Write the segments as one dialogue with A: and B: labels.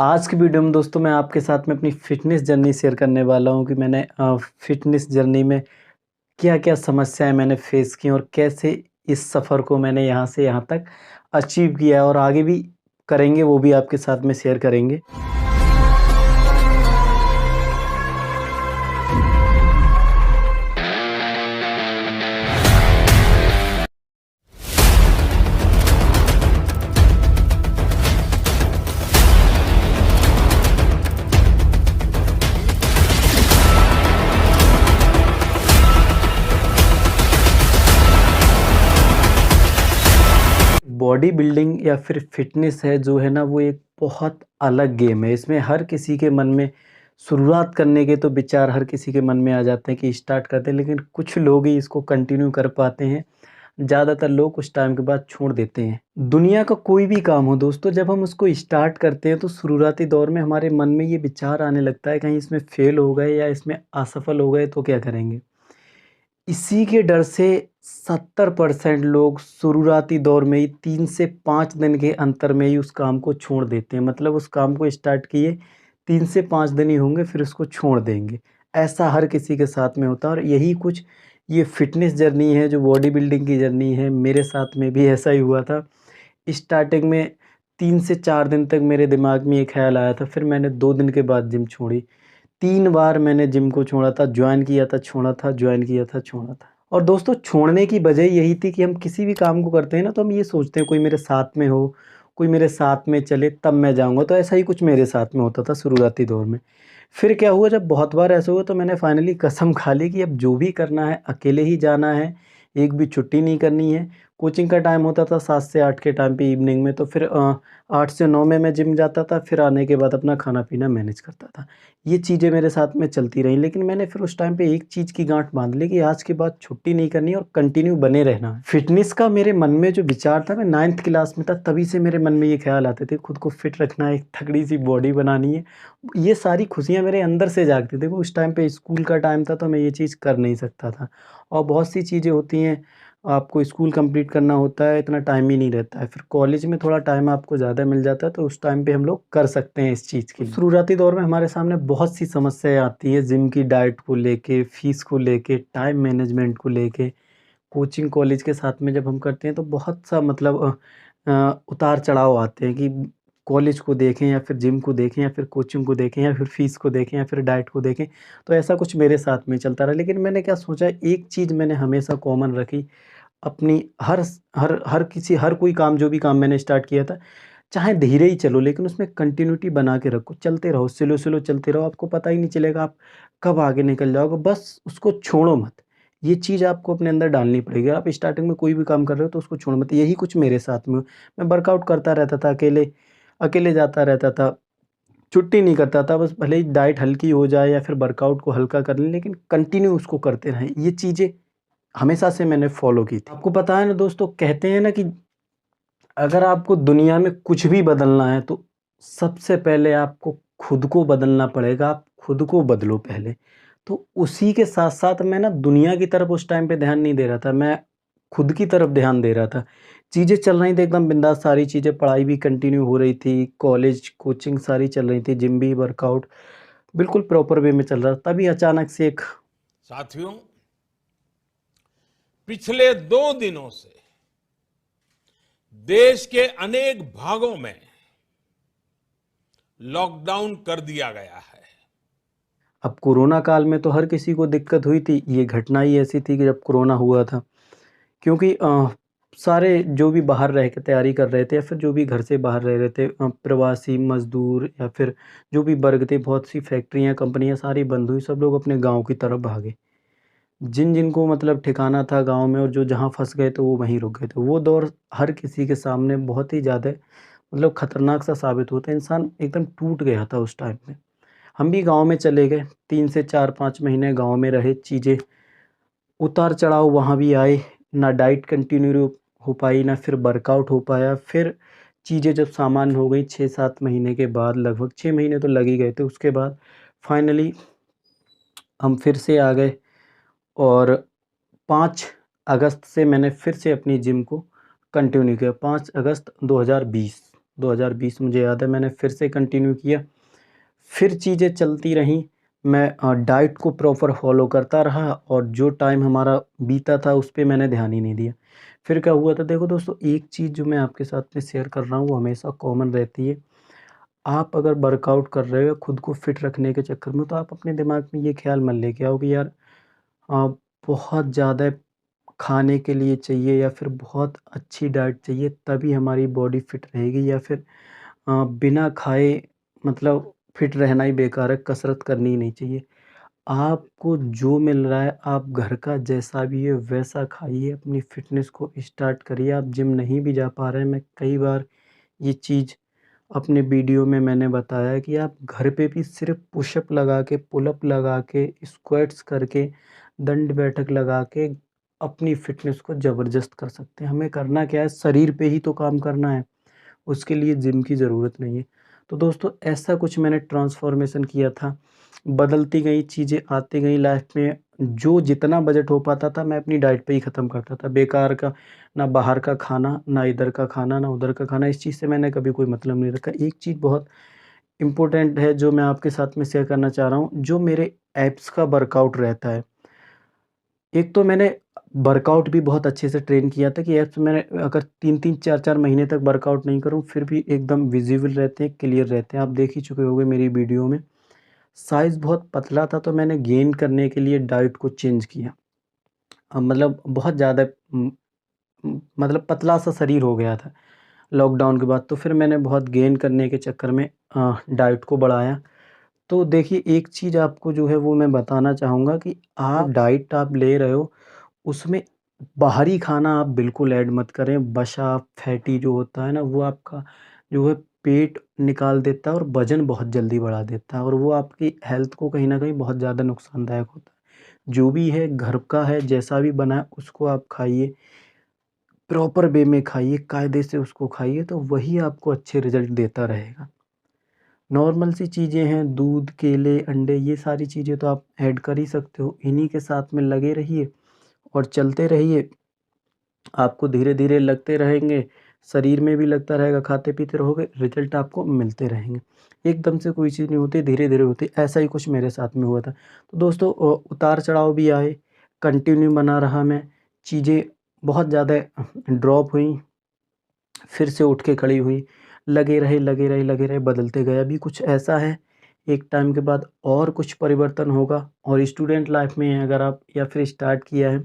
A: आज की वीडियो में दोस्तों मैं आपके साथ में अपनी फ़िटनेस जर्नी शेयर करने वाला हूँ कि मैंने फ़िटनेस जर्नी में क्या-क्या समस्याएँ मैंने फ़ेस की और कैसे इस सफ़र को मैंने यहाँ से यहाँ तक अचीव किया है और आगे भी करेंगे, वो भी आपके साथ में शेयर करेंगे। बॉडी बिल्डिंग या फिर फ़िटनेस है जो है ना, वो एक बहुत अलग गेम है। इसमें हर किसी के मन में शुरुआत करने के तो विचार हर किसी के मन में आ जाते हैं कि स्टार्ट करते हैं, लेकिन कुछ लोग ही इसको कंटिन्यू कर पाते हैं। ज़्यादातर लोग कुछ टाइम के बाद छोड़ देते हैं। दुनिया का कोई भी काम हो दोस्तों, जब हम उसको स्टार्ट करते हैं तो शुरुआती दौर में हमारे मन में ये विचार आने लगता है कहीं इसमें फ़ेल हो गए या इसमें असफल हो गए तो क्या करेंगे? इसी के डर से 70% लोग शुरुआती दौर में ही 3 से 5 दिन के अंतर में ही उस काम को छोड़ देते हैं। मतलब उस काम को स्टार्ट किए 3 से 5 दिन ही होंगे, फिर उसको छोड़ देंगे। ऐसा हर किसी के साथ में होता है और यही कुछ ये फ़िटनेस जर्नी है, जो बॉडी बिल्डिंग की जर्नी है, मेरे साथ में भी ऐसा ही हुआ था। स्टार्टिंग में 3 से 4 दिन तक मेरे दिमाग में ये ख़्याल आया था, फिर मैंने 2 दिन के बाद जिम छोड़ी। 3 बार मैंने जिम को छोड़ा था, जॉइन किया था, छोड़ा था, जॉइन किया था, छोड़ा था। और दोस्तों छोड़ने की वजह यही थी कि हम किसी भी काम को करते हैं ना, तो हम ये सोचते हैं कोई मेरे साथ में हो, कोई मेरे साथ में चले तब मैं जाऊँगा। तो ऐसा ही कुछ मेरे साथ में होता था शुरुआती दौर में। फिर क्या हुआ, जब बहुत बार ऐसा हुआ तो मैंने फाइनली कसम खा ली कि अब जो भी करना है अकेले ही जाना है, एक भी छुट्टी नहीं करनी है। कोचिंग का टाइम होता था 7 से 8 के टाइम पे इवनिंग में, तो फिर 8 से 9 में मैं जिम जाता था, फिर आने के बाद अपना खाना-पीना मैनेज करता था। ये चीज़ें मेरे साथ में चलती रहीं, लेकिन मैंने फिर उस टाइम पे एक चीज़ की गाँठ बाँध ली कि आज के बाद छुट्टी नहीं करनी है और कंटिन्यू बने रहना है। फ़िटनेस का मेरे मन में जो विचार था, मैं 9th क्लास में था तभी से मेरे मन में ये ख़्याल आते थे, खुद को फ़िट रखना है, एक तगड़ी-सी बॉडी बनानी है। ये सारी खुशियाँ मेरे अंदर से जागती थी। वो उस टाइम पे स्कूल का टाइम था तो मैं ये चीज़ कर नहीं सकता था। और बहुत सी चीज़ें होती हैं, आपको स्कूल कंप्लीट करना होता है, इतना टाइम ही नहीं रहता है। फिर कॉलेज में थोड़ा टाइम आपको ज़्यादा मिल जाता है, तो उस टाइम पे हम लोग कर सकते हैं इस चीज़ के लिए। शुरुआती दौर में हमारे सामने बहुत सी समस्याएँ आती हैं, जिम की डाइट को लेके, फ़ीस को लेके, टाइम मैनेजमेंट को लेके। कोचिंग कॉलेज के साथ में जब हम करते हैं तो बहुत सा मतलब उतार-चढ़ाव आते हैं कि कॉलेज को देखें या फिर जिम को देखें या फिर कोचिंग को देखें या फिर फ़ीस को देखें या फिर डाइट को देखें। तो ऐसा कुछ मेरे साथ में चलता रहा, लेकिन मैंने क्या सोचा, एक चीज़ मैंने हमेशा कॉमन रखी अपनी हर कोई काम, जो भी काम मैंने स्टार्ट किया था, चाहे धीरे ही चलो लेकिन उसमें कंटिन्यूटी बना के रखो, चलते रहो, स्लो-स्लो चलते रहो, आपको पता ही नहीं चलेगा आप कब आगे निकल जाओगे, बस उसको छोड़ो मत। ये चीज़ आपको अपने अंदर डालनी पड़ेगी। आप स्टार्टिंग में कोई भी काम कर रहे हो तो उसको छोड़ो मत। यही कुछ मेरे साथ में हुआ। मैं वर्कआउट करता रहता था अकेले, अकेले जाता रहता था, छुट्टी नहीं करता था, बस भले ही डाइट हल्की हो जाए या फिर वर्कआउट को हल्का कर लें, लेकिन कंटिन्यू उसको करते रहें। ये चीज़ें हमेशा से मैंने फ़ॉलो की थी। आपको पता है ना दोस्तों, कहते हैं ना कि अगर आपको दुनिया में कुछ भी बदलना है तो सबसे पहले आपको खुद को बदलना पड़ेगा, आप खुद को बदलो पहले। तो उसी के साथ-साथ मैं ना दुनिया की तरफ उस टाइम पे ध्यान नहीं दे रहा था, मैं खुद की तरफ ध्यान दे रहा था। चीज़ें चल रही थी एकदम बिंदास, सारी चीज़ें, पढ़ाई भी कंटिन्यू हो रही थी, कॉलेज, कोचिंग सारी चल रही थी, जिम भी, वर्कआउट बिल्कुल प्रॉपर वे में चल रहा था। तभी अचानक से एक
B: साथियों, पिछले 2 दिनों से देश के अनेक भागों में लॉकडाउन कर दिया गया है।
A: अब कोरोना काल में तो हर किसी को दिक्कत हुई थी, ये घटना ही ऐसी थी कि जब कोरोना हुआ था। क्योंकि सारे जो भी बाहर रह के तैयारी कर रहे थे या फिर जो भी घर से बाहर रह रहे थे, प्रवासी मज़दूर या फिर जो भी वर्ग थे, बहुत सी फैक्ट्रियाँ, कंपनियाँ सारी बंद हुई, सब लोग अपने गाँव की तरफ भागे। जिनको मतलब ठिकाना था गाँव में और जो जहाँ फँस गए तो वो वहीं रुक गए थे। वो दौर हर किसी के सामने बहुत ही ज़्यादा मतलब खतरनाक सा साबित हुआ था, इंसान एकदम टूट गया था उस टाइम पे। हम भी गाँव में चले गए, 3 से 4-5 महीने गाँव में रहे, चीज़ें उतार-चढ़ाव वहाँ भी आए, ना डाइट कंटिन्यू हो पाई, ना फिर वर्कआउट हो पाया। फिर चीज़ें जब सामान्य हो गई 6-7 महीने के बाद, लगभग 6 महीने तो लग ही गए थे, उसके बाद फाइनली हम फिर से आ गए और 5 अगस्त से मैंने फिर से अपनी जिम को कंटिन्यू किया, 5 अगस्त 2020। 2020 मुझे याद है, मैंने फिर से कंटिन्यू किया। फिर चीज़ें चलती रहीं, मैं डाइट को प्रॉपर फ़ॉलो करता रहा और जो टाइम हमारा बीता था उस पे मैंने ध्यान ही नहीं दिया। फिर क्या हुआ था, देखो दोस्तों, एक चीज़ जो मैं आपके साथ में शेयर कर रहा हूँ वो हमेशा कॉमन रहती है। आप अगर वर्कआउट कर रहे हो खुद को फिट रखने के चक्कर में, तो आप अपने दिमाग में ये ख़्याल मत लेके आओ कि यार अ, बहुत ज़्यादा खाने के लिए चाहिए या फिर बहुत अच्छी डाइट चाहिए तभी हमारी बॉडी फिट रहेगी, या फिर बिना खाए मतलब फिट रहना ही बेकार है, कसरत करनी ही नहीं चाहिए। आपको जो मिल रहा है, आप घर का जैसा भी है वैसा खाइए, अपनी फ़िटनेस को स्टार्ट करिए। आप जिम नहीं भी जा पा रहे हैं, मैं कई बार ये चीज़ अपने वीडियो में मैंने बताया है कि आप घर पे भी सिर्फ़ पुशअप लगा के, पुलअप लगा के, स्क्वाट्स करके, दंड बैठक लगा के अपनी फ़िटनेस को ज़बरदस्त कर सकते हैं। हमें करना क्या है, शरीर पे ही तो काम करना है। उसके लिए जिम की ज़रूरत नहीं है। तो दोस्तों, ऐसा कुछ मैंने ट्रांसफ़ॉर्मेशन किया था। बदलती गई चीज़ें आती गई लाइफ़ में, जो जितना बजट हो पाता था मैं अपनी डाइट पे ही ख़त्म करता था। बेकार का ना बाहर का खाना, ना इधर का खाना, ना उधर का खाना, इस चीज़ से मैंने कभी कोई मतलब नहीं रखा। एक चीज़ बहुत इम्पोर्टेंट है जो मैं आपके साथ में शेयर करना चाह रहा हूँ, जो मेरे एब्स का वर्कआउट रहता है। एक तो मैंने वर्कआउट भी बहुत अच्छे से ट्रेन किया था कि एब्स मैंने अगर 3-3 4-4 महीने तक वर्कआउट नहीं करूँ फिर भी एकदम विज़िबल रहते हैं, क्लियर रहते हैं। आप देख ही चुके होंगे मेरी वीडियो में। साइज़ बहुत पतला था तो मैंने गेन करने के लिए डाइट को चेंज किया। मतलब बहुत ज़्यादा मतलब पतला-सा शरीर हो गया था लॉकडाउन के बाद। तो फिर मैंने बहुत गेन करने के चक्कर में डाइट को बढ़ाया। तो देखिए, एक चीज़ आपको जो है वो मैं बताना चाहूँगा कि आप डाइट आप ले रहे हो, उसमें बाहरी खाना आप बिल्कुल ऐड मत करें। वसा, फैटी जो होता है ना, वो आपका जो है पेट निकाल देता है और वज़न बहुत जल्दी बढ़ा देता है और वो आपकी हेल्थ को कहीं न कहीं बहुत ज़्यादा नुकसानदायक होता है। जो भी है घर का है, जैसा भी बना है उसको आप खाइए, प्रॉपर वे में खाइए, कायदे से उसको खाइए, तो वही आपको अच्छे रिज़ल्ट देता रहेगा। नॉर्मल सी चीज़ें हैं, दूध, केले, अंडे, ये सारी चीज़ें तो आप ऐड कर ही सकते हो। इन्हीं के साथ में लगे रहिए और चलते रहिए। आपको धीरे-धीरे लगते रहेंगे, शरीर में भी लगता रहेगा, खाते-पीते रहोगे, रिज़ल्ट आपको मिलते रहेंगे। एकदम से कोई चीज़ नहीं होती, धीरे-धीरे होती है। ऐसा ही कुछ मेरे साथ में हुआ था। तो दोस्तों, उतार-चढ़ाव भी आए, कंटिन्यू बना रहा मैं, चीज़ें बहुत ज़्यादा ड्रॉप हुई, फिर से उठ के खड़ी हुई, लगे रहे, लगे रहे, लगे रहे, बदलते गए। अभी कुछ ऐसा है, एक टाइम के बाद और कुछ परिवर्तन होगा और स्टूडेंट लाइफ़ में हैं अगर आप या फिर स्टार्ट किया है,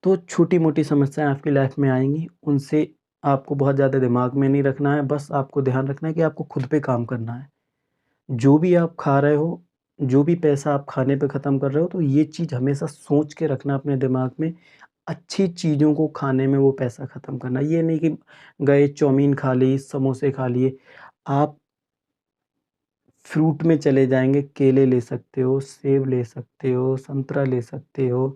A: तो छोटी-मोटी समस्याएँ आपकी लाइफ़ में आएँगी, उनसे आपको बहुत ज़्यादा दिमाग में नहीं रखना है, बस आपको ध्यान रखना है कि आपको खुद पे काम करना है। जो भी आप खा रहे हो, जो भी पैसा आप खाने पे ख़त्म कर रहे हो, तो ये चीज़ हमेशा सोच के रखना अपने दिमाग में, अच्छी चीज़ों को खाने में वो पैसा ख़त्म करना। ये नहीं कि गए चाउमीन खा ली, समोसे खा लिए, आप फ्रूट में चले जाएँगे, केले ले सकते हो, सेब ले सकते हो, संतरा ले सकते हो,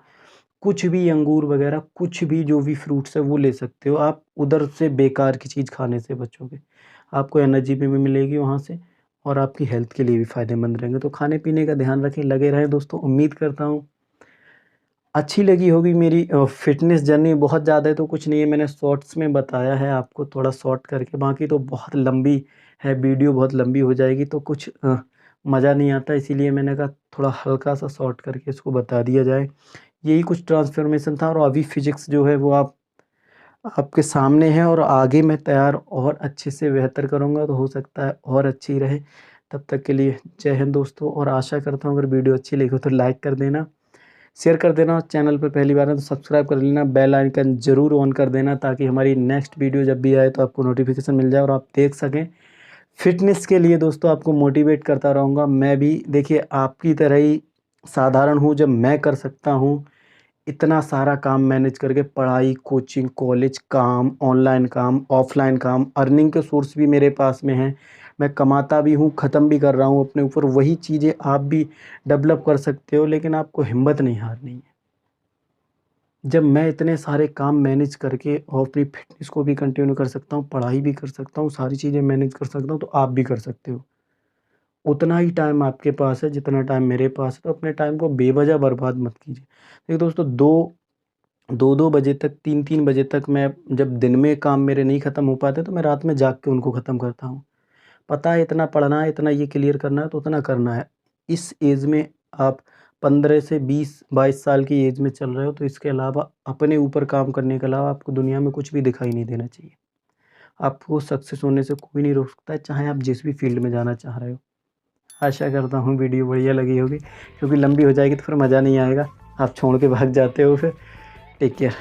A: कुछ भी अंगूर वगैरह कुछ भी जो भी फ्रूट्स है वो ले सकते हो। आप उधर से बेकार की चीज़ खाने से बचोगे। आपको एनर्जी भी मिलेगी वहाँ से और आपकी हेल्थ के लिए भी फ़ायदेमंद रहेंगे। तो खाने-पीने का ध्यान रखें, लगे रहें दोस्तों। उम्मीद करता हूँ अच्छी लगी होगी मेरी फ़िटनेस जर्नी। बहुत ज़्यादा तो कुछ नहीं है, मैंने शॉर्ट्स में बताया है आपको थोड़ा शॉर्ट करके, बाकी तो बहुत लंबी है, वीडियो बहुत लंबी हो जाएगी तो कुछ मज़ा नहीं आता, इसीलिए मैंने कहा थोड़ा हल्का-सा शॉर्ट करके इसको बता दिया जाए। यही कुछ ट्रांसफ़ॉर्मेशन था और अभी फ़िज़िक्स जो है वो आपके सामने है और आगे मैं तैयार और अच्छे से बेहतर करूँगा, तो हो सकता है और अच्छी रहे। तब तक के लिए जय हिंद दोस्तों, और आशा करता हूँ अगर वीडियो अच्छी लगी हो तो लाइक कर देना, शेयर कर देना और चैनल पे पहली बार है तो सब्सक्राइब कर लेना, बेल आइकन ज़रूर ऑन कर देना ताकि हमारी नेक्स्ट वीडियो जब भी आए तो आपको नोटिफ़िकेशन मिल जाए और आप देख सकें। फ़िटनेस के लिए दोस्तों आपको मोटिवेट करता रहूँगा। मैं भी देखिए आपकी तरह ही साधारण हूँ, जब मैं कर सकता हूँ इतना सारा काम मैनेज करके, पढ़ाई, कोचिंग, कॉलेज, काम, ऑनलाइन काम, ऑफ़लाइन काम, अर्निंग के सोर्स भी मेरे पास में हैं। मैं कमाता भी हूँ, ख़त्म भी कर रहा हूँ अपने ऊपर। वही चीज़ें आप भी डेवलप कर सकते हो, लेकिन आपको हिम्मत नहीं हारनी है। जब मैं इतने सारे काम मैनेज करके और अपनी फ़िटनेस को भी कंटिन्यू कर सकता हूँ, पढ़ाई भी कर सकता हूँ, सारी चीज़ें मैनेज कर सकता हूँ, तो आप भी कर सकते हो। उतना ही टाइम आपके पास है जितना टाइम मेरे पास है, तो अपने टाइम को बेवज़ह बर्बाद मत कीजिए। देखिए दोस्तों, 2 2-2 बजे तक, 3-3 बजे तक मैं जब दिन में काम मेरे नहीं ख़त्म हो पाते तो मैं रात में जाग के उनको ख़त्म करता हूँ। पता है इतना पढ़ना है, इतना ये क्लियर करना है तो उतना करना है। इस ऐज में आप 15 से 20-22 साल की ऐज में चल रहे हो तो इसके अलावा अपने ऊपर काम करने के अलावा आपको दुनिया में कुछ भी दिखाई नहीं देना चाहिए। आपको सक्सेस होने से कोई नहीं रोक सकता है, चाहे आप जिस भी फ़ील्ड में जाना चाह रहे हो। आशा करता हूँ वीडियो बढ़िया लगी होगी, क्योंकि लंबी हो जाएगी तो फिर मज़ा नहीं आएगा। आप छोड़ के भाग जाते हो फिर। Take care.